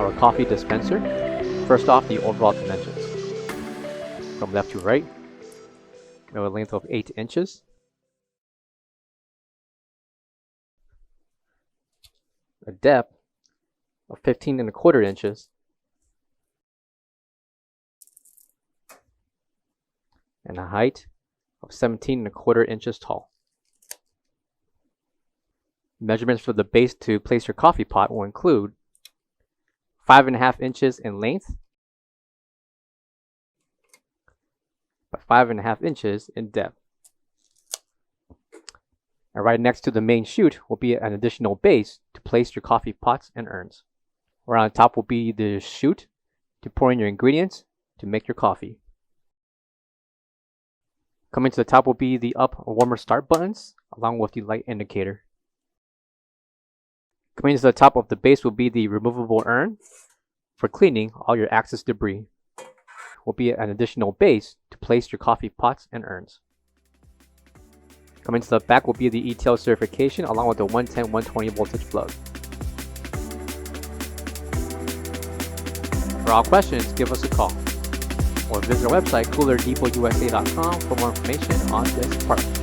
our coffee dispenser. First off, the overall dimensions. From left to right, we have a length of 8 inches. A depth of 15.25 inches. And a height of 17.25 inches tall. Measurements for the base to place your coffee pot will include 5.5 inches in length by 5.5 inches in depth. And right next to the main chute will be an additional base to place your coffee pots and urns. Right on top will be the chute to pour in your ingredients to make your coffee. Coming to the top will be the up warmer start buttons along with the light indicator. Coming to the top of the base will be the removable urn for cleaning all your excess debris. Will be an additional base to place your coffee pots and urns. Coming to the back will be the ETL certification along with the 110-120 voltage plug. For all questions, give us a call or visit our website coolerdepotUSA.com for more information on this product.